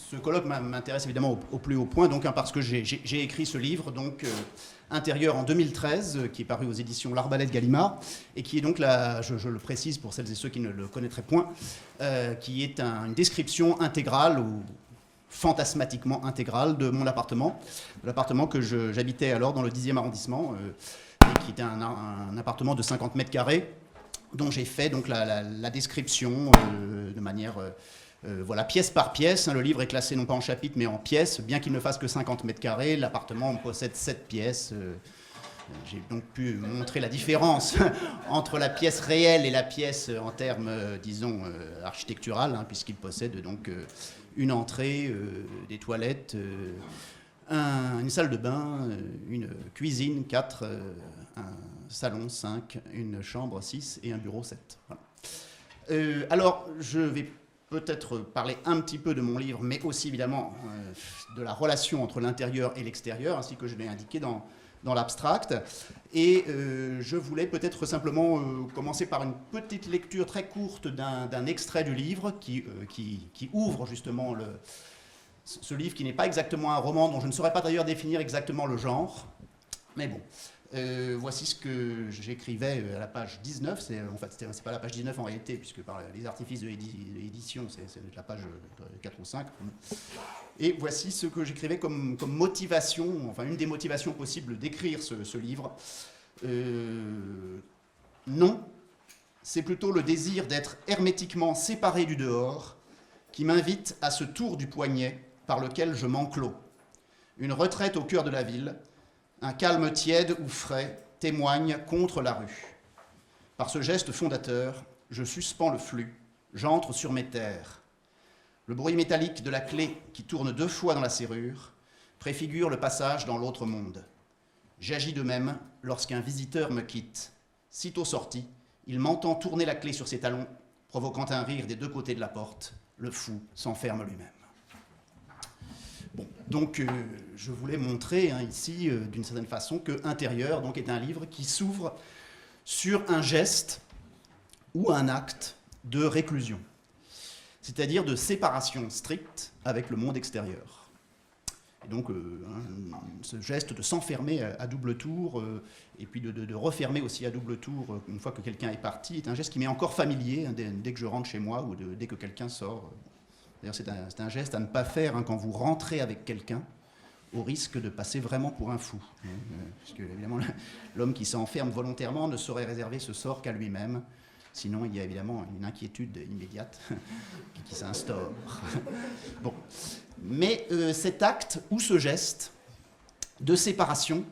ce colloque m'intéresse évidemment au plus haut point, donc, parce que j'ai écrit ce livre, donc, Intérieur en 2013, qui est paru aux éditions L'Arbalète Gallimard, et qui est donc, je le précise pour celles et ceux qui ne le connaîtraient point, qui est une description intégrale ou fantasmatiquement intégrale de mon appartement, l'appartement que j'habitais alors dans le 10e arrondissement, et qui était un appartement de 50 mètres carrés, dont j'ai fait donc la description de manière... voilà, pièce par pièce, hein, le livre est classé non pas en chapitres mais en pièces, bien qu'il ne fasse que 50 mètres carrés, l'appartement possède 7 pièces. J'ai donc pu montrer la différence entre la pièce réelle et la pièce en termes, disons, architectural, hein, puisqu'il possède donc une entrée, des toilettes, une salle de bain, une cuisine, 4, un salon, 5, une chambre, 6 et un bureau, 7. Voilà. Alors, je vais peut-être parler un petit peu de mon livre, mais aussi évidemment de la relation entre l'intérieur et l'extérieur, ainsi que je l'ai indiqué dans l'abstract. Et je voulais peut-être simplement commencer par une petite lecture très courte d'un extrait du livre qui ouvre justement ce livre, qui n'est pas exactement un roman, dont je ne saurais pas d'ailleurs définir exactement le genre. Mais bon, voici ce que j'écrivais à la page 19. C'est pas la page 19 en réalité, puisque par les artifices de l'édition, c'est la page 4 ou 5. Et voici ce que j'écrivais comme motivation, enfin une des motivations possibles d'écrire ce livre. Non, c'est plutôt le désir d'être hermétiquement séparé du dehors qui m'invite à ce tour du poignet par lequel je m'enclos. Une retraite au cœur de la ville, un calme tiède ou frais témoigne contre la rue. Par ce geste fondateur, je suspends le flux, j'entre sur mes terres. Le bruit métallique de la clé qui tourne 2 fois dans la serrure préfigure le passage dans l'autre monde. J'agis de même lorsqu'un visiteur me quitte. Sitôt sorti, il m'entend tourner la clé sur ses talons, provoquant un rire des 2 côtés de la porte. Le fou s'enferme lui-même. Bon, donc je voulais montrer ici, d'une certaine façon, que Intérieur donc, est un livre qui s'ouvre sur un geste ou un acte de réclusion, c'est-à-dire de séparation stricte avec le monde extérieur. Et donc ce geste de s'enfermer à double tour, et puis de refermer aussi à double tour une fois que quelqu'un est parti, est un geste qui m'est encore familier dès que je rentre chez moi ou dès que quelqu'un sort. D'ailleurs, c'est un geste à ne pas faire quand vous rentrez avec quelqu'un, au risque de passer vraiment pour un fou. Puisque, évidemment, l'homme qui s'enferme volontairement ne saurait réserver ce sort qu'à lui-même. Sinon, il y a évidemment une inquiétude immédiate qui s'instaure. Bon. Mais cet acte ou ce geste de séparation,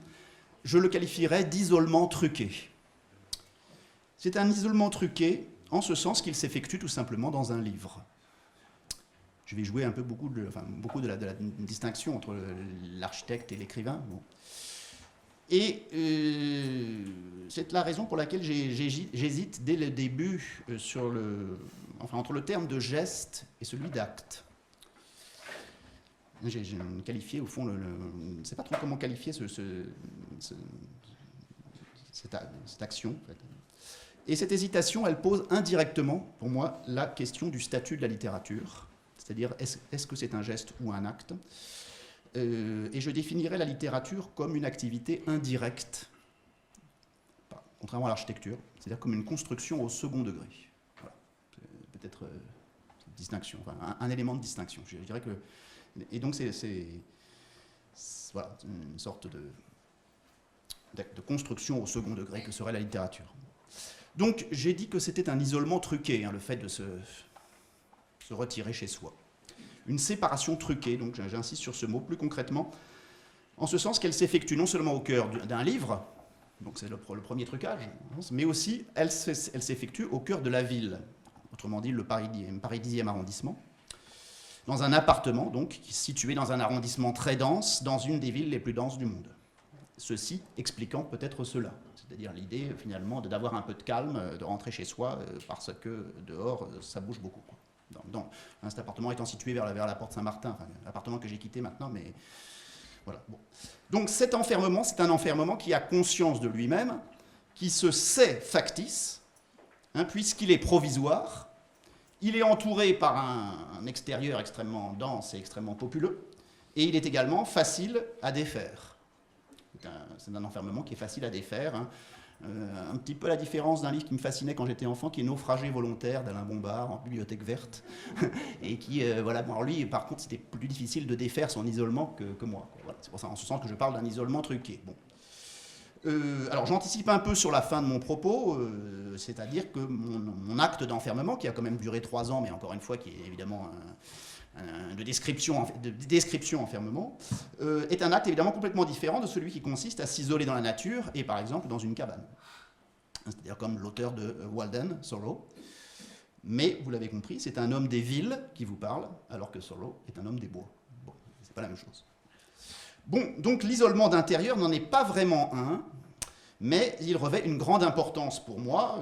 je le qualifierais d'isolement truqué. C'est un isolement truqué en ce sens qu'il s'effectue tout simplement dans un livre. Je vais jouer beaucoup de la distinction entre l'architecte et l'écrivain. Bon. Et c'est la raison pour laquelle j'hésite dès le début entre le terme de geste et celui d'acte. J'ai qualifié, au fond, je ne sais pas trop comment qualifier cette action. En fait. Et cette hésitation, elle pose indirectement, pour moi, la question du statut de la littérature. C'est-à-dire, est-ce que c'est un geste ou un acte ? Et je définirais la littérature comme une activité indirecte, contrairement à l'architecture, c'est-à-dire comme une construction au second degré. Voilà. Peut-être une distinction, enfin, un élément de distinction. Je dirais que, et donc c'est voilà, une sorte de construction au second degré que serait la littérature. Donc j'ai dit que c'était un isolement truqué, le fait de se retirer chez soi. Une séparation truquée, donc j'insiste sur ce mot plus concrètement, en ce sens qu'elle s'effectue non seulement au cœur d'un livre, donc c'est le premier trucage, mais aussi elle s'effectue au cœur de la ville, autrement dit le Paris 10e arrondissement, dans un appartement donc situé dans un arrondissement très dense, dans une des villes les plus denses du monde. Ceci expliquant peut-être cela, c'est-à-dire l'idée finalement d'avoir un peu de calme, de rentrer chez soi, parce que dehors ça bouge beaucoup. Cet appartement étant situé vers la porte Saint-Martin, l'appartement que j'ai quitté maintenant, mais voilà. Bon. Donc cet enfermement, c'est un enfermement qui a conscience de lui-même, qui se sait factice, puisqu'il est provisoire, Il est entouré par un extérieur extrêmement dense et extrêmement populeux, et il est également facile à défaire. C'est un enfermement qui est facile à défaire, hein. Un petit peu la différence d'un livre qui me fascinait quand j'étais enfant, qui est Naufragé volontaire d'Alain Bombard, en bibliothèque verte, et qui, voilà, bon, alors lui, par contre, c'était plus difficile de défaire son isolement que moi. Voilà, c'est pour ça, en ce sens, que je parle d'un isolement truqué. Bon. Alors j'anticipe un peu sur la fin de mon propos, c'est-à-dire que mon acte d'enfermement, qui a quand même duré 3 ans, mais encore une fois, qui est évidemment de description enfermement, est un acte évidemment complètement différent de celui qui consiste à s'isoler dans la nature et par exemple dans une cabane. C'est-à-dire comme l'auteur de Walden, Thoreau. Mais vous l'avez compris, c'est un homme des villes qui vous parle, alors que Thoreau est un homme des bois. Bon, c'est pas la même chose. Bon, donc l'isolement d'intérieur n'en est pas vraiment un, mais il revêt une grande importance pour moi,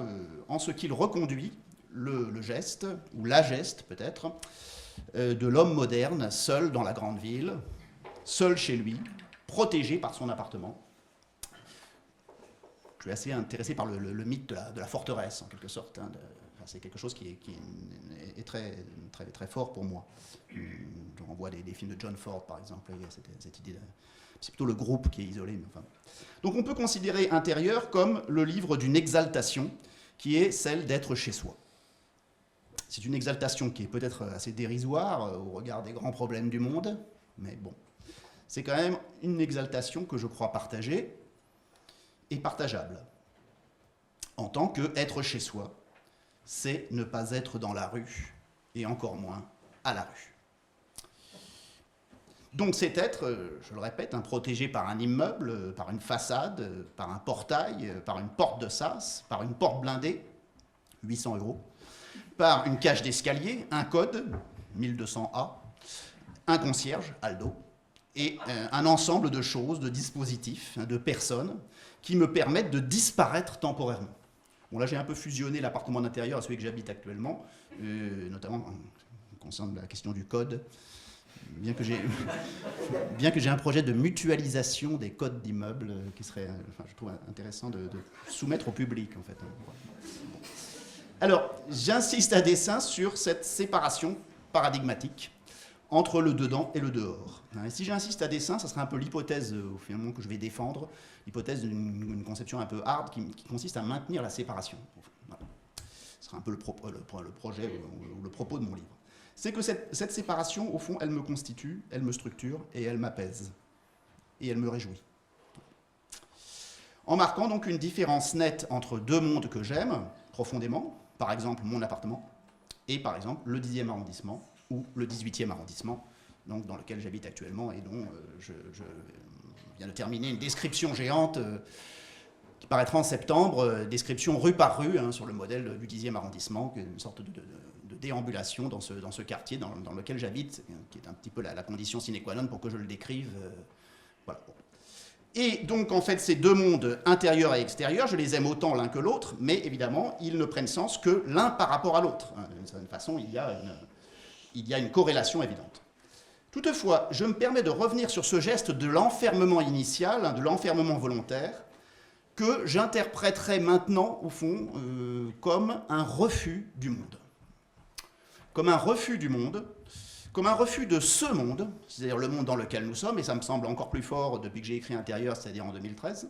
en ce qu'il reconduit le geste, ou la geste peut-être, de l'homme moderne, seul dans la grande ville, seul chez lui, protégé par son appartement. Je suis assez intéressé par le mythe de la forteresse, en quelque sorte. Hein, c'est quelque chose qui est très, très, très fort pour moi. On voit des films de John Ford, par exemple, il y a cette idée c'est plutôt le groupe qui est isolé. Mais enfin. Donc on peut considérer intérieur comme le livre d'une exaltation, qui est celle d'être chez soi. C'est une exaltation qui est peut-être assez dérisoire au regard des grands problèmes du monde, mais bon, c'est quand même une exaltation que je crois partagée et partageable. En tant qu'être chez soi, c'est ne pas être dans la rue, et encore moins à la rue. Donc c'est être, je le répète, protégé par un immeuble, par une façade, par un portail, par une porte de sas, par une porte blindée, 800 €, par une cage d'escalier, un code, 1200A, un concierge, Aldo, et un ensemble de choses, de dispositifs, de personnes qui me permettent de disparaître temporairement. Bon, là, j'ai un peu fusionné l'appartement d'intérieur à celui que j'habite actuellement, notamment concernant la question du code, bien que j'ai un projet de mutualisation des codes d'immeubles qui serait, je trouve intéressant de soumettre au public, en fait. Alors, j'insiste à dessein sur cette séparation paradigmatique entre le dedans et le dehors. Et si j'insiste à dessein, ça sera un peu l'hypothèse finalement que je vais défendre, l'hypothèse d'une conception un peu hard qui consiste à maintenir la séparation. Voilà. Ce sera un peu le projet ou le propos de mon livre. C'est que cette séparation, au fond, elle me constitue, elle me structure et elle m'apaise. Et elle me réjouit. En marquant donc une différence nette entre deux mondes que j'aime profondément, par exemple mon appartement, et par exemple le 10e arrondissement ou le 18e arrondissement, donc dans lequel j'habite actuellement et dont je viens de terminer une description géante qui paraîtra en septembre, description rue par rue, hein, sur le modèle du 10e arrondissement, une sorte de déambulation dans ce quartier dans lequel j'habite, qui est un petit peu la condition sine qua non pour que je le décrive. Voilà. Et donc, en fait, ces deux mondes, intérieur et extérieur, je les aime autant l'un que l'autre, mais évidemment, ils ne prennent sens que l'un par rapport à l'autre. D'une certaine façon, il y a une corrélation évidente. Toutefois, je me permets de revenir sur ce geste de l'enfermement initial, de l'enfermement volontaire, que j'interpréterai maintenant, au fond, comme un refus du monde. Comme un refus du monde, comme un refus de ce monde, c'est-à-dire le monde dans lequel nous sommes, et ça me semble encore plus fort depuis que j'ai écrit Intérieur, c'est-à-dire en 2013.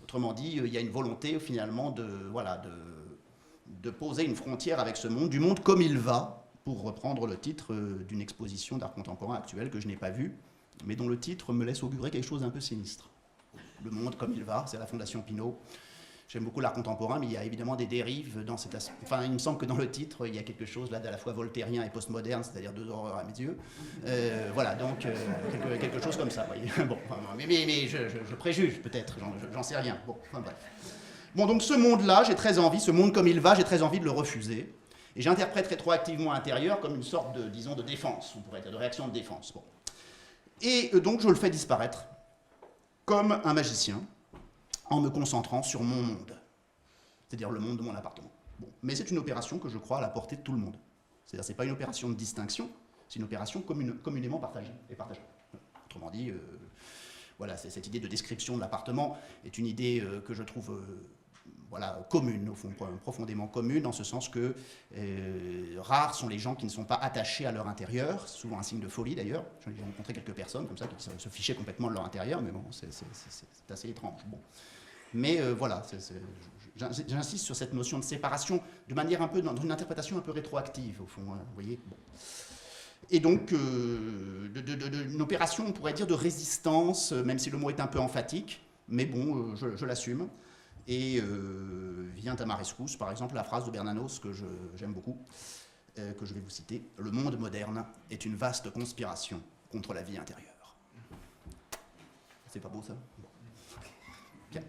Autrement dit, il y a une volonté finalement de poser une frontière avec ce monde, du monde comme il va, pour reprendre le titre d'une exposition d'art contemporain actuelle que je n'ai pas vue, mais dont le titre me laisse augurer quelque chose d'un peu sinistre. Le monde comme il va, c'est la Fondation Pinault. J'aime beaucoup l'art contemporain, mais il y a évidemment des dérives dans cet aspect. Enfin, il me semble que dans le titre, il y a quelque chose là d'à la fois voltairien et postmoderne, c'est-à-dire deux horreurs à mes yeux. Voilà, donc quelque chose comme ça. Voyez. Bon, mais je préjuge peut-être, j'en sais rien. Bon, enfin, bref. Bon, donc ce monde-là, j'ai très envie, ce monde comme il va, j'ai très envie de le refuser. Et j'interprète rétroactivement intérieur comme une sorte de, disons, de défense, on pourrait dire, de réaction de défense. Bon. Et donc je le fais disparaître comme un magicien, en me concentrant sur mon monde, c'est-à-dire le monde de mon appartement. Bon. Mais c'est une opération que je crois à la portée de tout le monde. C'est-à-dire ce n'est pas une opération de distinction, c'est une opération communément partagée et partageable. Autrement dit, voilà, cette idée de description de l'appartement est une idée que je trouve voilà, commune, au fond, profondément commune, en ce sens que rares sont les gens qui ne sont pas attachés à leur intérieur, souvent un signe de folie d'ailleurs. J'ai rencontré quelques personnes comme ça qui se fichaient complètement de leur intérieur, mais bon, c'est assez étrange. Bon. Mais voilà, j'insiste sur cette notion de séparation de manière un peu, dans une interprétation un peu rétroactive, au fond, hein, vous voyez. Bon. Et donc, une opération, on pourrait dire, de résistance, même si le mot est un peu emphatique, mais bon, je l'assume. Et vient à ma rescousse, par exemple, la phrase de Bernanos que j'aime beaucoup, que je vais vous citer. « Le monde moderne est une vaste conspiration contre la vie intérieure. » C'est pas beau, ça? Bon. Bien.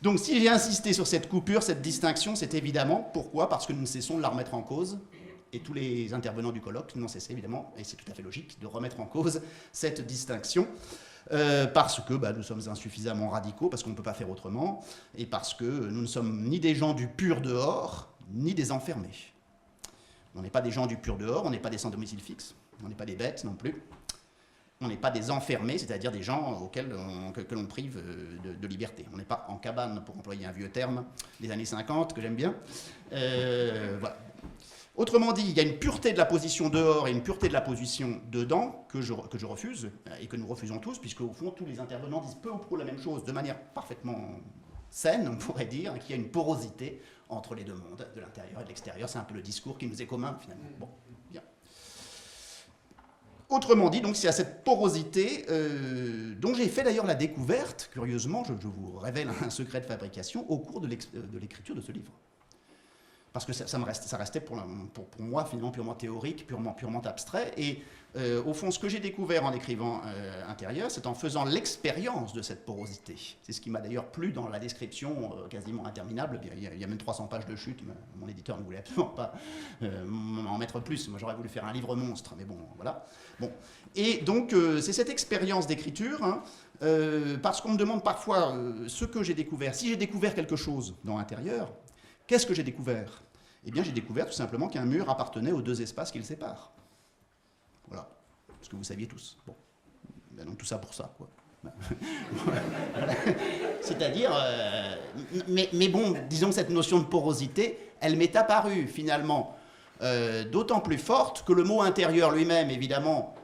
Donc, si j'ai insisté sur cette coupure, cette distinction, c'est évidemment, pourquoi? Parce que nous ne cessons de la remettre en cause, et tous les intervenants du colloque n'ont cessé, évidemment, et c'est tout à fait logique, de remettre en cause cette distinction. Parce que nous sommes insuffisamment radicaux, parce qu'on ne peut pas faire autrement, et parce que nous ne sommes ni des gens du pur dehors, ni des enfermés. On n'est pas des gens du pur dehors, on n'est pas des sans domicile fixe, on n'est pas des bêtes non plus, on n'est pas des enfermés, c'est-à-dire des gens que l'on prive de liberté. On n'est pas en cabane, pour employer un vieux terme des années 50, que j'aime bien. Voilà. Autrement dit, il y a une pureté de la position dehors et une pureté de la position dedans que je refuse, et que nous refusons tous, puisque au fond, tous les intervenants disent peu ou prou la même chose, de manière parfaitement saine, on pourrait dire, qu'il y a une porosité entre les deux mondes, de l'intérieur et de l'extérieur. C'est un peu le discours qui nous est commun, finalement. Bon, bien. Autrement dit, donc, c'est à cette porosité dont j'ai fait d'ailleurs la découverte, curieusement, je vous révèle un secret de fabrication, au cours de l'écriture de ce livre. Parce que ça restait pour moi finalement purement théorique, purement abstrait. Et au fond, ce que j'ai découvert en écrivant Intérieur, c'est en faisant l'expérience de cette porosité. C'est ce qui m'a d'ailleurs plu dans la description quasiment interminable. Il y a même 300 pages de chute. Mon éditeur ne voulait absolument pas en mettre plus. Moi, j'aurais voulu faire un livre monstre, mais bon, voilà. Bon. Et donc, c'est cette expérience d'écriture, hein, parce qu'on me demande parfois ce que j'ai découvert. Si j'ai découvert quelque chose dans Intérieur, qu'est-ce que j'ai découvert? Eh bien, j'ai découvert tout simplement qu'un mur appartenait aux deux espaces qui le séparent. Voilà. Ce que vous saviez tous. Bon. Ben donc, tout ça pour ça, quoi. C'est-à-dire, mais bon, disons que cette notion de porosité, elle m'est apparue finalement d'autant plus forte que le mot intérieur lui-même, évidemment,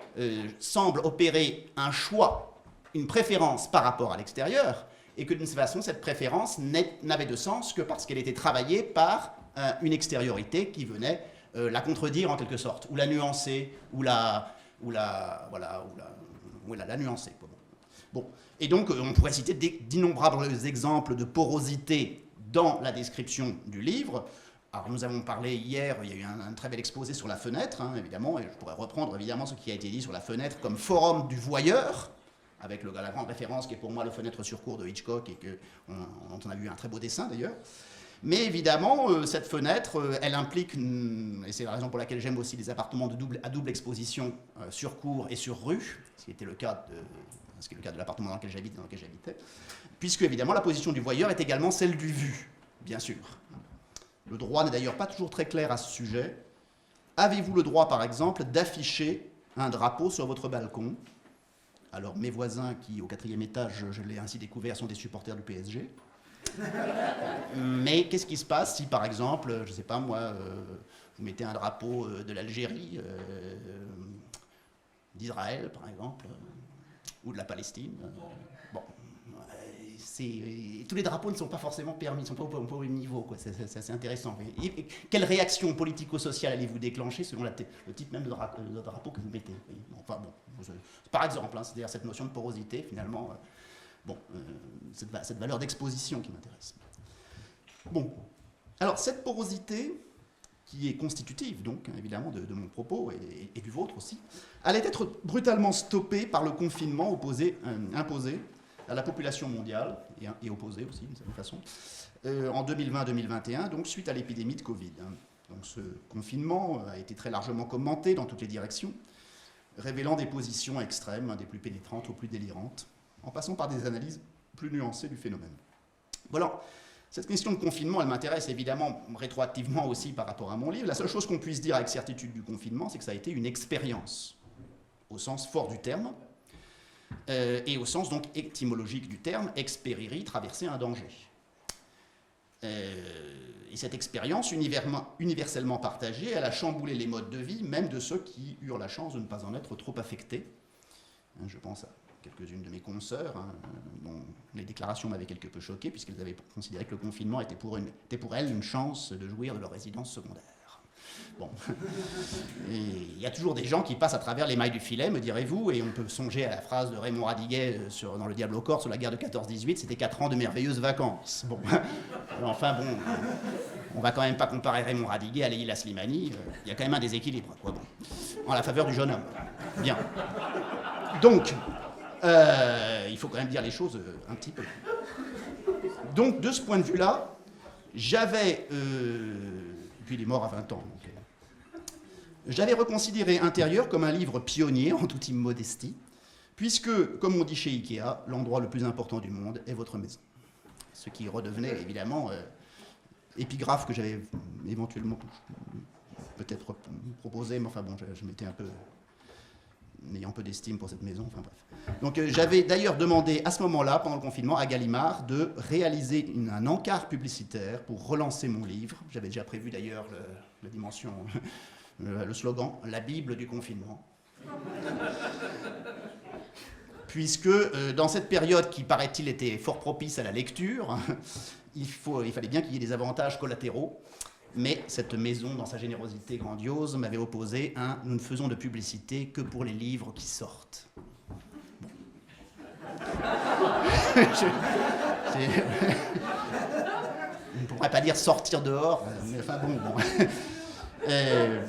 semble opérer un choix, une préférence par rapport à l'extérieur, et que d'une certaine façon, cette préférence n'avait de sens que parce qu'elle était travaillée par une extériorité qui venait la contredire en quelque sorte, ou la nuancer, ou la nuancer. Bon. Et donc, on pourrait citer d'innombrables exemples de porosité dans la description du livre. Alors, nous avons parlé hier, il y a eu un très bel exposé sur la fenêtre, hein, évidemment, et je pourrais reprendre évidemment ce qui a été dit sur la fenêtre comme forum du voyeur, avec la grande référence qui est pour moi le Fenêtre sur cour de Hitchcock, et dont on a vu un très beau dessin d'ailleurs. Mais évidemment, cette fenêtre, elle implique, et c'est la raison pour laquelle j'aime aussi les appartements à double exposition sur cour et sur rue, ce qui était le cas de l'appartement dans lequel j'habitais, puisque évidemment la position du voyeur est également celle du vu, bien sûr. Le droit n'est d'ailleurs pas toujours très clair à ce sujet. Avez-vous le droit, par exemple, d'afficher un drapeau sur votre balcon? Alors, mes voisins qui, au 4e étage, je l'ai ainsi découvert, sont des supporters du PSG. Mais qu'est-ce qui se passe si, par exemple, je ne sais pas moi, vous mettez un drapeau de l'Algérie, d'Israël, par exemple, ou de la Palestine? Bon, tous les drapeaux ne sont pas forcément permis, ne sont pas au même niveau, quoi. C'est intéressant. Et quelle réaction politico-sociale allez-vous déclencher selon le type même de drapeau que vous mettez? Enfin bon, par exemple, hein, c'est-à-dire cette notion de porosité, finalement, cette valeur d'exposition qui m'intéresse. Bon, alors cette porosité, qui est constitutive, donc, hein, évidemment, de mon propos et du vôtre aussi, allait être brutalement stoppée par le confinement imposé à la population mondiale, et opposée aussi, d'une certaine façon, en 2020-2021, donc suite à l'épidémie de Covid. Hein. Donc ce confinement a été très largement commenté dans toutes les directions, révélant des positions extrêmes, hein, des plus pénétrantes aux plus délirantes, en passant par des analyses plus nuancées du phénomène. Voilà. Cette question de confinement, elle m'intéresse évidemment rétroactivement aussi par rapport à mon livre. La seule chose qu'on puisse dire avec certitude du confinement, c'est que ça a été une expérience, au sens fort du terme, et au sens donc étymologique du terme, expériri, traverser un danger. Et cette expérience universellement partagée, elle a chamboulé les modes de vie, même de ceux qui eurent la chance de ne pas en être trop affectés. Je pense à quelques-unes de mes consoeurs, dont les déclarations m'avaient quelque peu choqué, puisqu'elles avaient considéré que le confinement était pour elles une chance de jouir de leur résidence secondaire. Bon. Et il y a toujours des gens qui passent à travers les mailles du filet, me direz-vous, et on peut songer à la phrase de Raymond Radiguet dans Le Diable au corps sur la guerre de 14-18, c'était 4 ans de merveilleuses vacances. Bon. Enfin bon, on va quand même pas comparer Raymond Radiguet à Leïla Slimani, il y a quand même un déséquilibre, quoi. Bon. En la faveur du jeune homme. Bien. Donc, il faut quand même dire les choses un petit peu. Donc, de ce point de vue-là, j'avais... puis il est mort à 20 ans. Donc, j'avais reconsidéré Intérieur comme un livre pionnier, en toute immodestie, puisque, comme on dit chez Ikea, l'endroit le plus important du monde est votre maison. Ce qui redevenait évidemment épigraphe que j'avais éventuellement peut-être proposé, mais enfin bon, je m'étais un peu... n'ayant peu d'estime pour cette maison, enfin bref. Donc j'avais d'ailleurs demandé à ce moment-là, pendant le confinement, à Gallimard de réaliser un encart publicitaire pour relancer mon livre. J'avais déjà prévu d'ailleurs la dimension, le slogan « La Bible du confinement ». Puisque dans cette période qui, paraît-il, était fort propice à la lecture, il fallait bien qu'il y ait des avantages collatéraux. Mais cette maison, dans sa générosité grandiose, m'avait opposé un « nous ne faisons de publicité que pour les livres qui sortent ». On ne pourrait pas dire sortir dehors, mais enfin bon.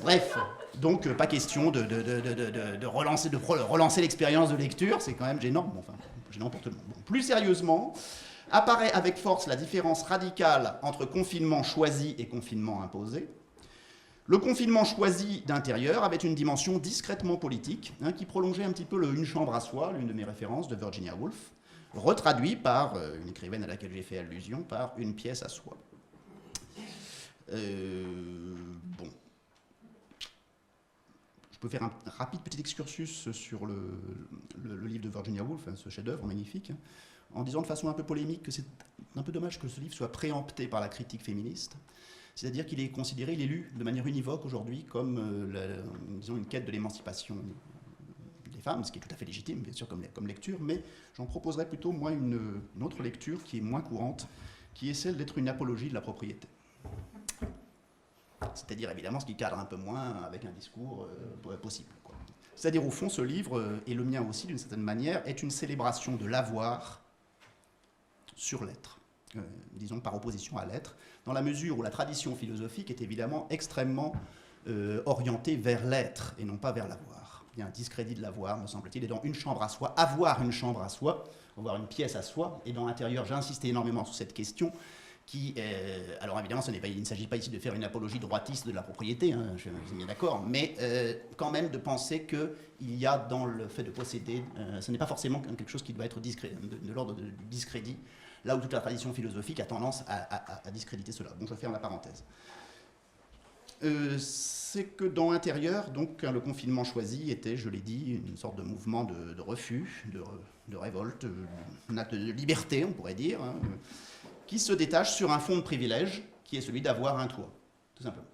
Bref, donc pas question de relancer l'expérience de lecture, c'est quand même gênant, bon, enfin, gênant pour tout le monde. Bon, plus sérieusement, apparaît avec force la différence radicale entre confinement choisi et confinement imposé. Le confinement choisi d'Intérieur avait une dimension discrètement politique, qui prolongeait un petit peu le « Une chambre à soi », l'une de mes références de Virginia Woolf, retraduit par une écrivaine à laquelle j'ai fait allusion, par « Une pièce à soi ». Bon. Je peux faire un rapide petit excursus sur le livre de Virginia Woolf, ce chef-d'œuvre magnifique, en disant de façon un peu polémique que c'est un peu dommage que ce livre soit préempté par la critique féministe. C'est-à-dire qu'il est considéré, il est lu de manière univoque aujourd'hui comme, disons, une quête de l'émancipation des femmes, ce qui est tout à fait légitime, bien sûr, comme lecture, mais j'en proposerais plutôt, moi, une autre lecture qui est moins courante, qui est celle d'être une apologie de la propriété. C'est-à-dire, évidemment, ce qui cadre un peu moins avec un discours possible, quoi. C'est-à-dire, au fond, ce livre, et le mien aussi, d'une certaine manière, est une célébration de l'avoir sur l'être, disons par opposition à l'être, dans la mesure où la tradition philosophique est évidemment extrêmement orientée vers l'être et non pas vers l'avoir. Il y a un discrédit de l'avoir, me semble-t-il, et dans Une chambre à soi, avoir une chambre à soi, avoir une pièce à soi, et dans l'intérieur, j'ai insisté énormément sur cette question, qui, alors évidemment, il ne s'agit pas ici de faire une apologie droitiste de la propriété, hein, je suis bien d'accord, mais quand même de penser qu'il y a dans le fait de posséder, ce n'est pas forcément quelque chose qui doit être de l'ordre du discrédit, là où toute la tradition philosophique a tendance à discréditer cela. Bon, je ferme la parenthèse. C'est que dans Intérieur, donc, le confinement choisi était, je l'ai dit, une sorte de mouvement de refus, de révolte, un acte de liberté, on pourrait dire, hein, qui se détache sur un fond de privilège, qui est celui d'avoir un toit, tout simplement.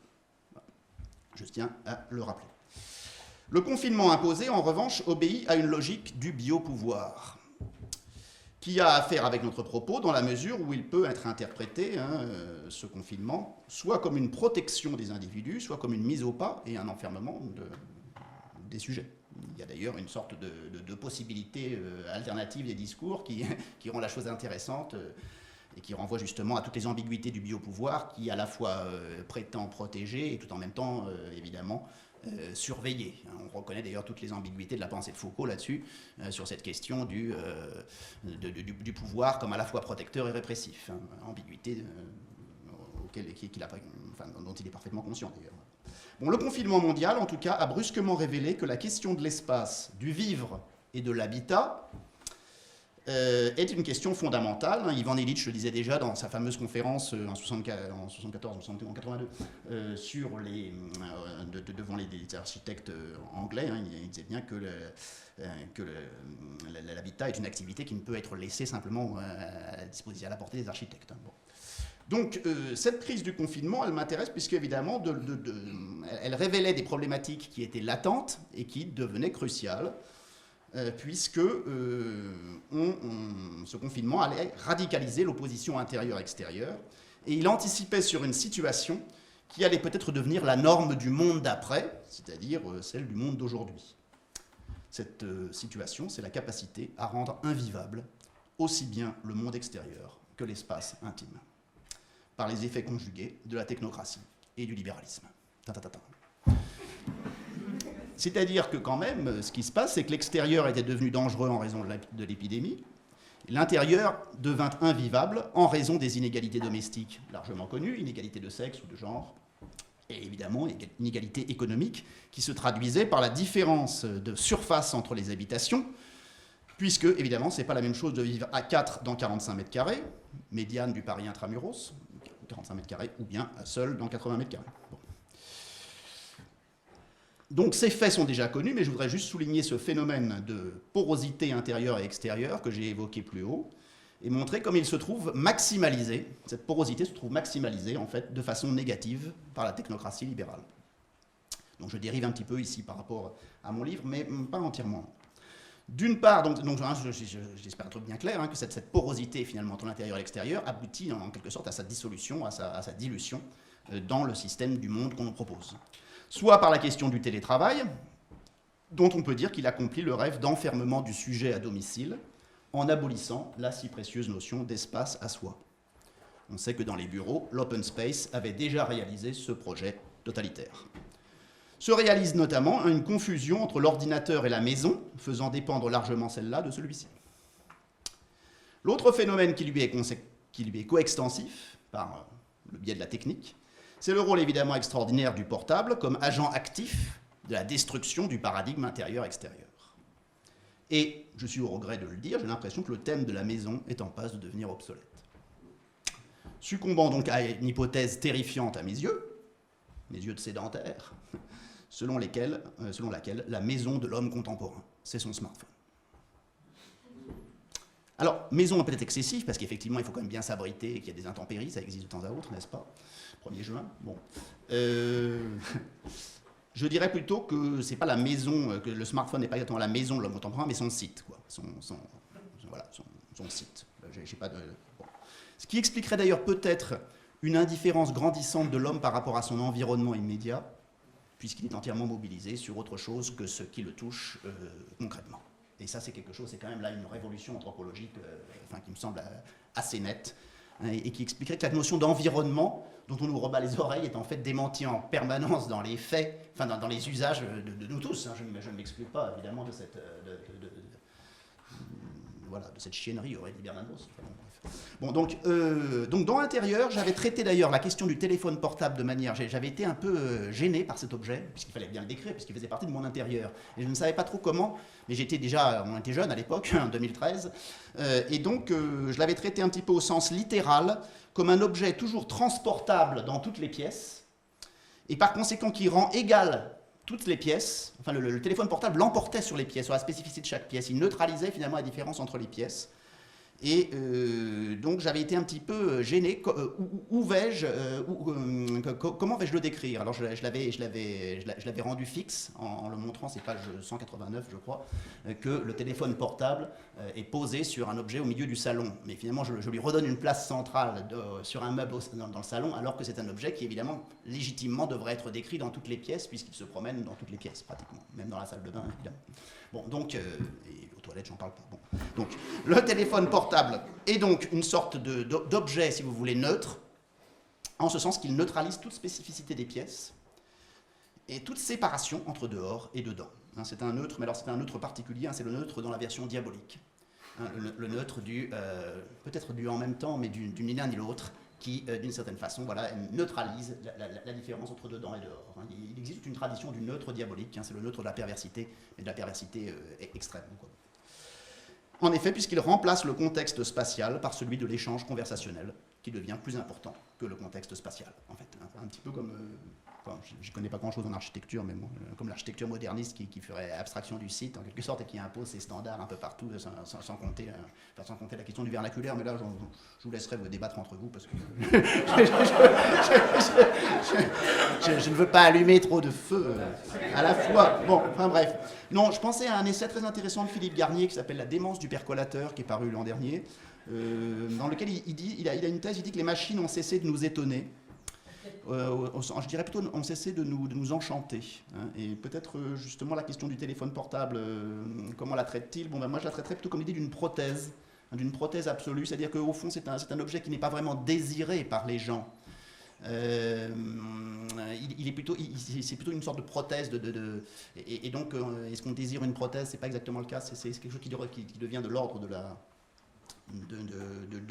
Je tiens à le rappeler. Le confinement imposé, en revanche, obéit à une logique du biopouvoir, qui a à faire avec notre propos dans la mesure où il peut être interprété, ce confinement, soit comme une protection des individus, soit comme une mise au pas et un enfermement des sujets. Il y a d'ailleurs une sorte de possibilité alternative des discours qui rend la chose intéressante et qui renvoie justement à toutes les ambiguïtés du biopouvoir qui à la fois prétend protéger et tout en même temps, évidemment, surveiller. On reconnaît d'ailleurs toutes les ambiguïtés de la pensée de Foucault là-dessus, sur cette question du pouvoir comme à la fois protecteur et répressif. Ambiguïté dont il est parfaitement conscient d'ailleurs. Bon, le confinement mondial, en tout cas, a brusquement révélé que la question de l'espace, du vivre et de l'habitat est une question fondamentale. Ivan Illich le disait déjà dans sa fameuse conférence en 74 ou en 82 devant les architectes anglais. Il disait bien que l'habitat est une activité qui ne peut être laissée simplement à la portée des architectes. Bon. Donc, cette crise du confinement, elle m'intéresse puisque, évidemment, elle révélait des problématiques qui étaient latentes et qui devenaient cruciales, puisque ce confinement allait radicaliser l'opposition intérieure-extérieure, et il anticipait sur une situation qui allait peut-être devenir la norme du monde d'après, c'est-à-dire celle du monde d'aujourd'hui. Cette situation, c'est la capacité à rendre invivable aussi bien le monde extérieur que l'espace intime, par les effets conjugués de la technocratie et du libéralisme. C'est-à-dire que quand même, ce qui se passe, c'est que l'extérieur était devenu dangereux en raison de l'épidémie, l'intérieur devint invivable en raison des inégalités domestiques largement connues, inégalités de sexe ou de genre, et évidemment inégalités économiques qui se traduisaient par la différence de surface entre les habitations, puisque, évidemment, ce n'est pas la même chose de vivre à 4 dans 45 mètres carrés, médiane du Paris intramuros, 45 mètres carrés, ou bien seul dans 80 mètres carrés. Bon. Donc ces faits sont déjà connus, mais je voudrais juste souligner ce phénomène de porosité intérieure et extérieure que j'ai évoqué plus haut, et montrer comme il se trouve maximalisé, cette porosité se trouve maximalisée en fait de façon négative par la technocratie libérale. Donc je dérive un petit peu ici par rapport à mon livre, mais pas entièrement. D'une part, donc j'espère être bien clair, que cette porosité finalement entre l'intérieur et l'extérieur aboutit en quelque sorte à sa dissolution, à sa dilution dans le système du monde qu'on nous propose. Soit par la question du télétravail, dont on peut dire qu'il accomplit le rêve d'enfermement du sujet à domicile, en abolissant la si précieuse notion d'espace à soi. On sait que dans les bureaux, l'open space avait déjà réalisé ce projet totalitaire. Se réalise notamment une confusion entre l'ordinateur et la maison, faisant dépendre largement celle-là de celui-ci. L'autre phénomène qui lui est coextensif, par le biais de la technique, c'est le rôle évidemment extraordinaire du portable comme agent actif de la destruction du paradigme intérieur-extérieur. Et, je suis au regret de le dire, j'ai l'impression que le thème de la maison est en passe de devenir obsolète. Succombant donc à une hypothèse terrifiante à mes yeux de sédentaire, selon laquelle la maison de l'homme contemporain, c'est son smartphone. Alors, maison peut-être excessif, parce qu'effectivement, il faut quand même bien s'abriter et qu'il y a des intempéries, ça existe de temps à autre, n'est-ce pas ? 1er juin, bon. Je dirais plutôt que c'est pas la maison, que le smartphone n'est pas exactement la maison de l'homme contemporain, mais son site, quoi. Son site. J'ai pas de... Bon. Ce qui expliquerait d'ailleurs peut-être une indifférence grandissante de l'homme par rapport à son environnement immédiat, puisqu'il est entièrement mobilisé sur autre chose que ce qui le touche concrètement. Et ça, c'est quelque chose, c'est quand même là une révolution anthropologique qui me semble assez nette, et qui expliquerait que la notion d'environnement, dont on nous rebat les oreilles, est en fait démentie en permanence dans les faits, dans les usages de nous tous. Je ne m'exclus pas, évidemment, de cette, de cette chiennerie, aurait dit Bernanos. Bon, donc dans l'intérieur, j'avais traité d'ailleurs la question du téléphone portable de manière... J'avais été un peu gêné par cet objet, puisqu'il fallait bien le décrire, puisqu'il faisait partie de mon intérieur. Et je ne savais pas trop comment, mais on était jeune à l'époque, en 2013, et donc je l'avais traité un petit peu au sens littéral, comme un objet toujours transportable dans toutes les pièces, et par conséquent qui rend égal toutes les pièces. Enfin, le téléphone portable l'emportait sur les pièces, sur la spécificité de chaque pièce. Il neutralisait finalement la différence entre les pièces. Et donc j'avais été un petit peu gêné. Comment vais-je le décrire? Alors je l'avais rendu fixe en le montrant, c'est page 189 je crois, que le téléphone portable est posé sur un objet au milieu du salon. Mais finalement je lui redonne une place centrale sur un meuble dans le salon, alors que c'est un objet qui évidemment légitimement devrait être décrit dans toutes les pièces, puisqu'il se promène dans toutes les pièces pratiquement, même dans la salle de bain évidemment. Bon, donc, et aux toilettes, j'en parle pas. Bon. Donc, le téléphone portable est donc une sorte d'objet, si vous voulez, neutre, en ce sens qu'il neutralise toute spécificité des pièces et toute séparation entre dehors et dedans. C'est un neutre, mais alors c'est un neutre particulier, c'est le neutre dans la version diabolique. Le neutre peut-être du en même temps, mais du ni l'un ni l'autre, qui, d'une certaine façon, neutralise la différence entre dedans et dehors. Il existe une tradition du neutre diabolique, c'est le neutre de la perversité, mais de la perversité extrême, quoi. En effet, puisqu'il remplace le contexte spatial par celui de l'échange conversationnel, qui devient plus important que le contexte spatial, en fait. Un petit peu comme enfin, je ne connais pas grand-chose en architecture, mais bon, comme l'architecture moderniste qui ferait abstraction du site en quelque sorte et qui impose ses standards un peu partout, sans compter la question du vernaculaire, mais là je vous laisserai vous débattre entre vous parce que je ne veux pas allumer trop de feu à la fois. Bon, enfin bref. Non, je pensais à un essai très intéressant de Philippe Garnier qui s'appelle La démence du percolateur, qui est paru l'an dernier, dans lequel il a une thèse, il dit que les machines ont cessé de nous étonner. Je dirais plutôt ont cessé de nous enchanter. Hein, et peut-être justement la question du téléphone portable, comment la traite-t-il? Bon, ben, moi je la traiterais plutôt comme l'idée d'une prothèse absolue, c'est-à-dire qu'au fond c'est un objet qui n'est pas vraiment désiré par les gens. C'est plutôt une sorte de prothèse et donc est-ce qu'on désire une prothèse? C'est pas exactement le cas, c'est quelque chose qui devient de l'ordre de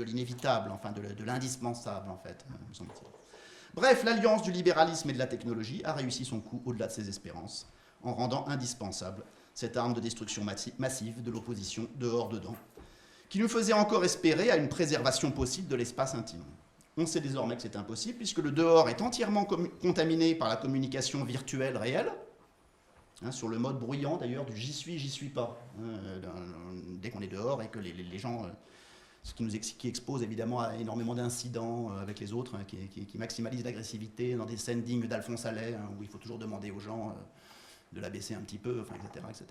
l'inévitable, enfin de l'indispensable en fait, me semble-t-il. Bref, l'alliance du libéralisme et de la technologie a réussi son coup au-delà de ses espérances, en rendant indispensable cette arme de destruction massive de l'opposition dehors-dedans, qui nous faisait encore espérer à une préservation possible de l'espace intime. On sait désormais que c'est impossible, puisque le dehors est entièrement contaminé par la communication virtuelle réelle, hein, sur le mode bruyant d'ailleurs du j'y suis pas, dès qu'on est dehors et que les gens... ce qui expose évidemment à énormément d'incidents avec les autres, hein, qui maximalise l'agressivité dans des scènes dignes d'Alphonse Allais, hein, où il faut toujours demander aux gens de la baisser un petit peu, enfin, etc., etc.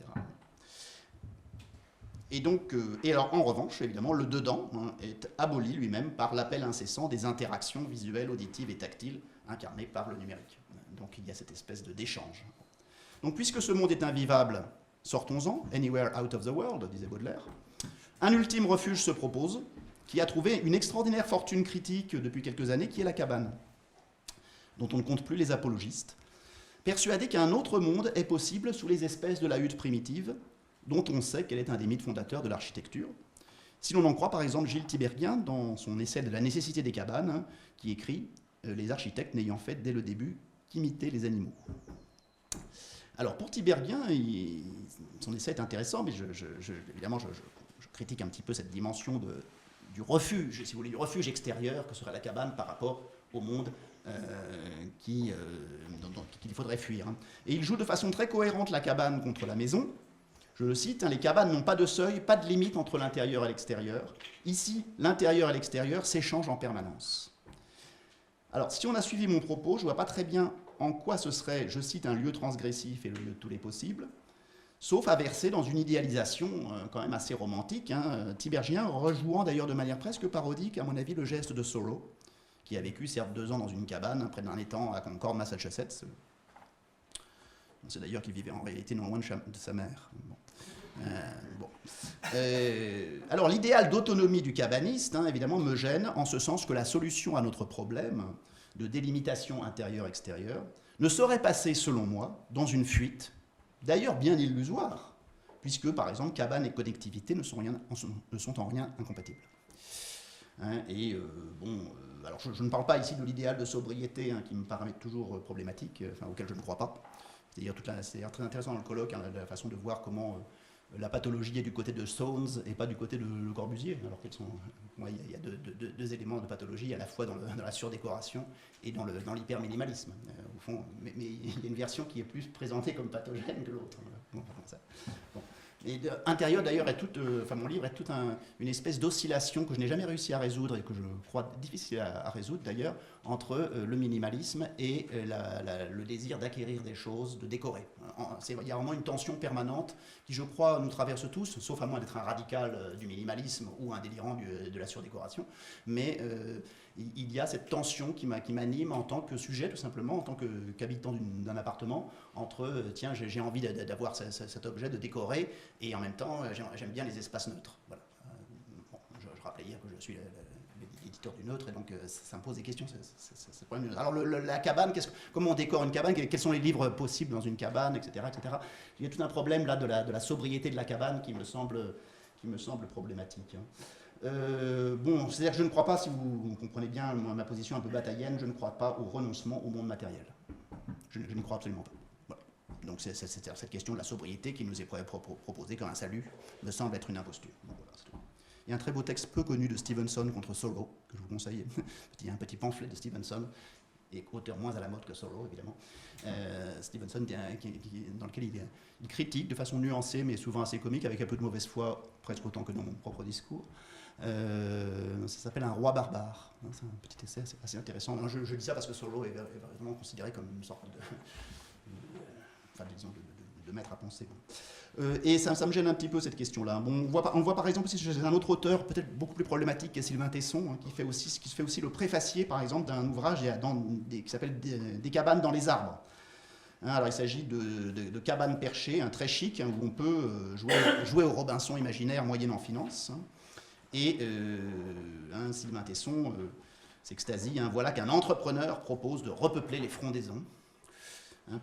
Et donc, et alors en revanche, évidemment, le dedans, hein, est aboli lui-même par l'appel incessant des interactions visuelles, auditives et tactiles incarnées par le numérique. Donc il y a cette espèce d'échange. Donc puisque ce monde est invivable, sortons-en, anywhere out of the world, disait Baudelaire. Un ultime refuge se propose, qui a trouvé une extraordinaire fortune critique depuis quelques années, qui est la cabane, dont on ne compte plus les apologistes, persuadés qu'un autre monde est possible sous les espèces de la hutte primitive, dont on sait qu'elle est un des mythes fondateurs de l'architecture. Si l'on en croit par exemple Gilles Tiberghien dans son essai de la nécessité des cabanes, hein, qui écrit « Les architectes n'ayant fait dès le début qu'imiter les animaux ». Alors pour Tiberghien, son essai est intéressant, mais évidemment je critique un petit peu cette dimension du refuge, si vous voulez, du refuge extérieur que serait la cabane par rapport au monde qu'il faudrait fuir. Hein. Et il joue de façon très cohérente la cabane contre la maison. Je le cite, hein, les cabanes n'ont pas de seuil, pas de limite entre l'intérieur et l'extérieur. Ici, l'intérieur et l'extérieur s'échangent en permanence. Alors, si on a suivi mon propos, je ne vois pas très bien en quoi ce serait, je cite, un lieu transgressif et le lieu de tous les possibles, sauf à verser dans une idéalisation quand même assez romantique, hein, Tiberghien rejouant d'ailleurs de manière presque parodique, à mon avis, le geste de Thoreau, qui a vécu certes 2 ans dans une cabane près d'un étang à Concord, Massachusetts. On sait d'ailleurs qu'il vivait en réalité non loin de sa mère. Bon. Alors l'idéal d'autonomie du cabaniste, hein, évidemment, me gêne en ce sens que la solution à notre problème de délimitation intérieure-extérieure ne saurait passer, selon moi, dans une fuite, d'ailleurs bien illusoire, puisque, par exemple, cabane et connectivité ne sont en rien incompatibles. Hein, alors je ne parle pas ici de l'idéal de sobriété, hein, qui me paraît toujours problématique, auquel je ne crois pas. C'est très intéressant dans le colloque, hein, la façon de voir comment la pathologie est du côté de Soames et pas du côté de Le Corbusier. Alors il y a deux éléments de pathologie, à la fois dans la surdécoration et dans l'hyperminimalisme. Au fond, mais il y a une version qui est plus présentée comme pathogène que l'autre. Bon. Et intérieur d'ailleurs mon livre est toute une espèce d'oscillation que je n'ai jamais réussi à résoudre et que je crois difficile à résoudre d'ailleurs, entre le minimalisme et le désir d'acquérir des choses, de décorer. Il y a vraiment une tension permanente qui, je crois, nous traverse tous, sauf à moins d'être un radical du minimalisme ou un délirant de la surdécoration. Mais il y a cette tension qui m'anime en tant que sujet, tout simplement, en tant qu'habitant d'un appartement, entre tiens, j'ai envie d'avoir cet objet, de décorer, et en même temps, j'aime bien les espaces neutres. Voilà. Je rappelais hier que je suis l'éditeur du neutre, et donc ça me pose des questions. C'est le problème. Alors la cabane, comment on décore une cabane, quels sont les livres possibles dans une cabane, etc., etc. Il y a tout un problème là de la sobriété de la cabane qui me semble problématique. Hein. C'est-à-dire que je ne crois pas, si vous comprenez bien ma position un peu bataillenne, je ne crois pas au renoncement au monde matériel. Je n'y crois absolument pas. Voilà. Donc c'est cette question de la sobriété qui nous est proposée comme un salut me semble être une imposture. Donc, voilà, c'est tout. Il y a un très beau texte peu connu de Stevenson contre Thoreau, que je vous conseille. Il y a un petit pamphlet de Stevenson et auteur moins à la mode que Thoreau, évidemment. Stevenson, dans lequel il critique de façon nuancée, mais souvent assez comique, avec un peu de mauvaise foi, presque autant que dans mon propre discours. Ça s'appelle Un roi barbare. C'est un petit essai assez intéressant. Je dis ça parce que Thoreau est vraiment considéré comme une sorte de maître à penser. Et ça me gêne un petit peu cette question-là. Bon, on voit par exemple aussi chez un autre auteur, peut-être beaucoup plus problématique, qui est Sylvain Tesson, qui fait aussi le préfacier, par exemple, d'un ouvrage qui s'appelle Des cabanes dans les arbres. Alors il s'agit de cabanes perchées, très chic, où on peut jouer au Robinson imaginaire moyennant finance. Et Sylvain Tesson s'extasie. Voilà qu'un entrepreneur propose de repeupler les frondaisons,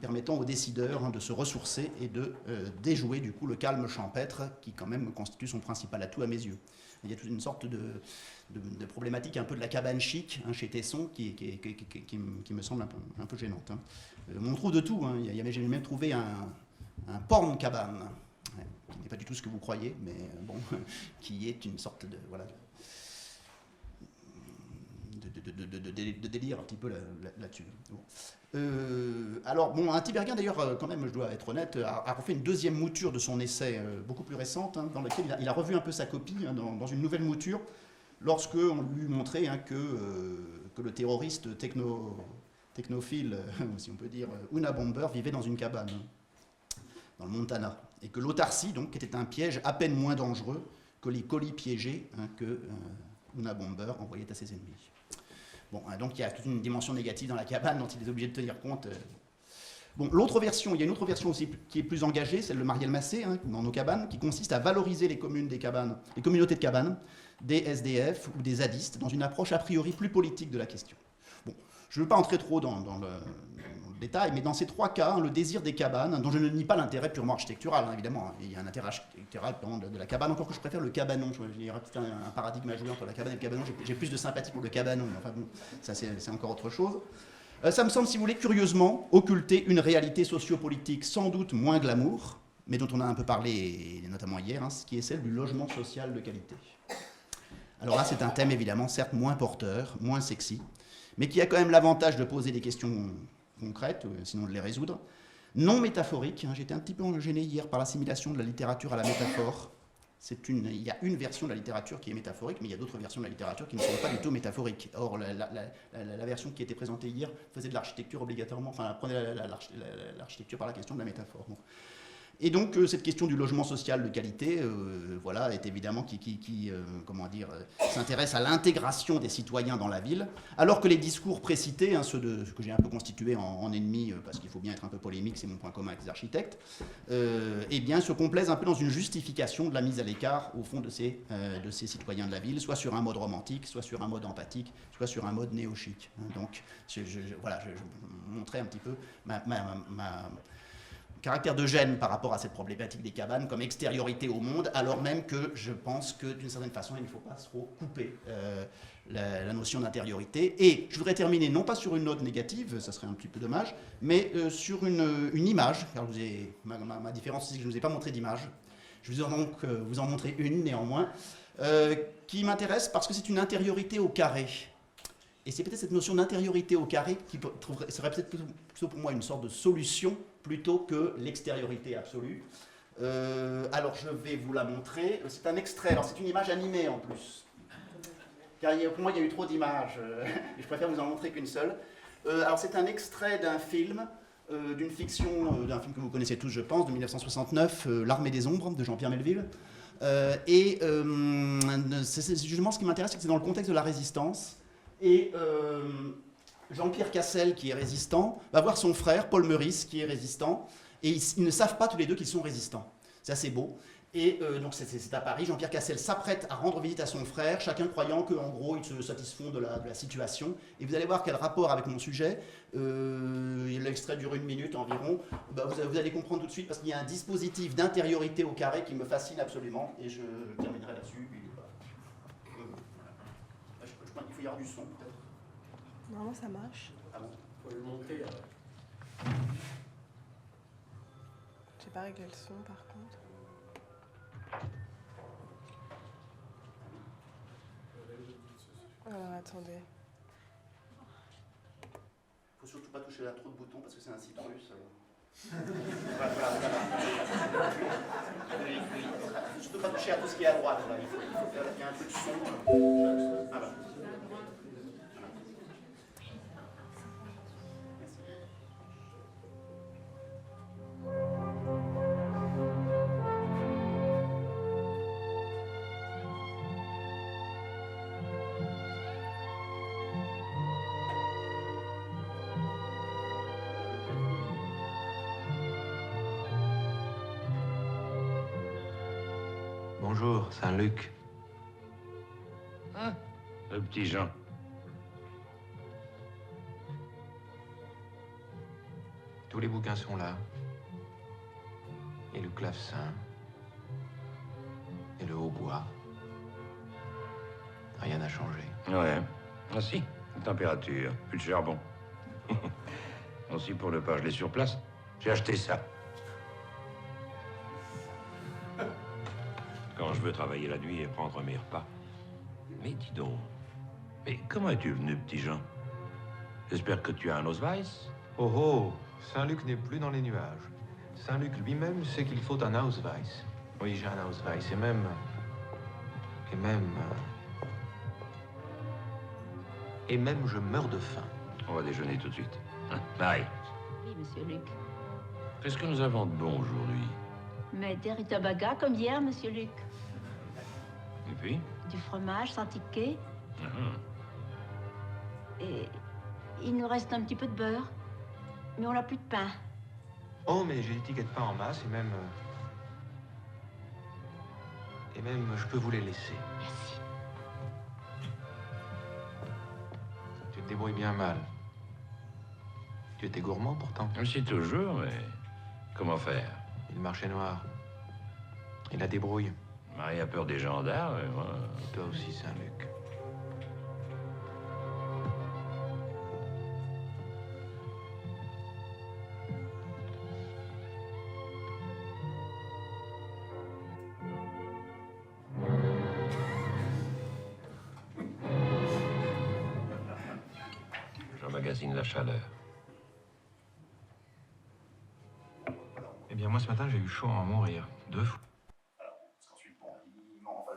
permettant aux décideurs de se ressourcer et de déjouer du coup le calme champêtre qui quand même constitue son principal atout à mes yeux. Il y a toute une sorte de problématique un peu de la cabane chic chez Tesson qui me semble un peu gênante. On trouve de tout. J'ai même trouvé un porn cabane, qui n'est pas du tout ce que vous croyez, mais bon, qui est une sorte de délire un petit peu là-dessus. Alors, bon, Intiberghien, d'ailleurs, quand même, je dois être honnête, a refait une deuxième mouture de son essai, beaucoup plus récente, dans laquelle il a revu un peu sa copie, dans une nouvelle mouture, lorsqu'on lui montrait que le terroriste technophile, si on peut dire, Unabomber, vivait dans une cabane, dans le Montana, et que l'autarcie, donc, était un piège à peine moins dangereux que les colis piégés que Unabomber envoyait à ses ennemis. Bon, donc il y a toute une dimension négative dans la cabane dont il est obligé de tenir compte. Bon, il y a une autre version aussi qui est plus engagée, celle de Marielle Massé, dans Nos cabanes, qui consiste à valoriser les communautés de cabanes, des SDF ou des zadistes, dans une approche a priori plus politique de la question. Bon, je ne veux pas entrer trop dans le détail, mais dans ces trois cas, le désir des cabanes, dont je ne nie pas l'intérêt purement architectural, évidemment, il y a un intérêt architectural de la cabane, encore que je préfère le cabanon. Il y aurait peut-être un paradigme à jouer entre la cabane et le cabanon. J'ai plus de sympathie pour le cabanon, mais enfin bon, ça c'est encore autre chose. Ça me semble, si vous voulez, curieusement, occulter une réalité sociopolitique sans doute moins glamour, mais dont on a un peu parlé, notamment hier, ce qui est celle du logement social de qualité. Alors là, c'est un thème évidemment, certes moins porteur, moins sexy, mais qui a quand même l'avantage de poser des questions concrètes, sinon de les résoudre, non métaphoriques. J'étais un petit peu gêné hier par l'assimilation de la littérature à la métaphore. Il y a une version de la littérature qui est métaphorique, mais il y a d'autres versions de la littérature qui ne sont pas du tout métaphoriques. Or, la version qui était présentée hier faisait de l'architecture obligatoirement, enfin, prenait l'architecture par la question de la métaphore. Bon. Et donc, cette question du logement social de qualité, est évidemment s'intéresse à l'intégration des citoyens dans la ville, alors que les discours précités, ceux que j'ai un peu constitués en ennemis, parce qu'il faut bien être un peu polémique, c'est mon point commun avec les architectes, se complaisent un peu dans une justification de la mise à l'écart, au fond, de ces citoyens de la ville, soit sur un mode romantique, soit sur un mode empathique, soit sur un mode néo-chic. Donc, je montrais un petit peu ma caractère de gêne par rapport à cette problématique des cabanes comme extériorité au monde, alors même que je pense que d'une certaine façon il ne faut pas trop couper la notion d'intériorité. Et je voudrais terminer non pas sur une note négative, ça serait un petit peu dommage, mais sur une image, car ma différence c'est que je ne vous ai pas montré d'image. Je vais donc vous en montrer une néanmoins, qui m'intéresse parce que c'est une intériorité au carré. Et c'est peut-être cette notion d'intériorité au carré qui serait peut-être plutôt pour moi une sorte de solution plutôt que l'extériorité absolue. Alors je vais vous la montrer. C'est un extrait, alors c'est une image animée en plus. Car pour moi il y a eu trop d'images, et je préfère vous en montrer qu'une seule. Alors c'est un extrait d'un film, d'une fiction, d'un film que vous connaissez tous je pense, de 1969, L'Armée des Ombres, de Jean-Pierre Melville. C'est justement ce qui m'intéresse, c'est que c'est dans le contexte de la résistance. Et Jean-Pierre Cassel, qui est résistant, va voir son frère, Paul Meurice, qui est résistant, et ils ne savent pas tous les deux qu'ils sont résistants. C'est assez beau. Et donc c'est à Paris, Jean-Pierre Cassel s'apprête à rendre visite à son frère, chacun croyant qu'en gros ils se satisfont de la situation. Et vous allez voir quel rapport avec mon sujet, l'extrait dure 1 minute environ, vous allez comprendre tout de suite parce qu'il y a un dispositif d'intériorité au carré qui me fascine absolument, et je terminerai là-dessus. Il faut y avoir du son peut-être. Non, ça marche. Ah bon ? Faut le montrer. J'ai pas réglé le son par contre. Alors attendez. pas toucher à trop de boutons parce que c'est un site russe. Voilà. Oui, oui. Surtout pas toucher à tout ce qui est à droite. Là. Il y a un peu de son. Voilà. Bonjour, Saint-Luc. Hein? Le petit Jean. Tous les bouquins sont là. Et le clavecin. Et le hautbois. Rien n'a changé. Ouais. Ah si, la température, plus de charbon. Aussi pour ne pas geler sur place, j'ai acheté ça. Quand je veux travailler la nuit et prendre mes repas. Mais dis donc, mais comment es-tu venu, petit Jean? J'espère que tu as un Ausweis? Oh oh, Saint-Luc n'est plus dans les nuages. Saint-Luc lui-même sait qu'il faut un Ausweis. Oui, j'ai un Ausweis. Et même... Et même je meurs de faim. On va déjeuner tout de suite. Hein? Marie, Oui, monsieur Luc. qu'est-ce que nous avons de bon aujourd'hui? Mais des rutabagas comme hier, monsieur Luc. Et puis? Du fromage sans ticket. Ah, Et il nous reste un petit peu de beurre. Mais on n'a plus de pain. Oh, mais j'ai des tickets de pain en masse et même... Et même, je peux vous les laisser. Merci. Tu te débrouilles bien mal. Tu étais gourmand pourtant. Si toujours, mais comment faire? Et le marché noir. Et la débrouille. Marie a peur des gendarmes, et moi... Et toi aussi, Saint-Luc. J'emmagasine la chaleur. Eh bien, moi, ce matin, j'ai eu chaud à en mourir. 2 fois. Alors, parce qu'ensuite, bon, il ment, enfin,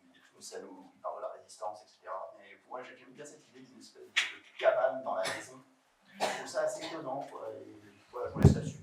il dit tout ça, il parle de la résistance, etc. Mais moi, j'aime bien cette idée d'une espèce de cabane dans la maison. Je trouve ça assez étonnant, quoi. Et, voilà, je vous laisse là-dessus.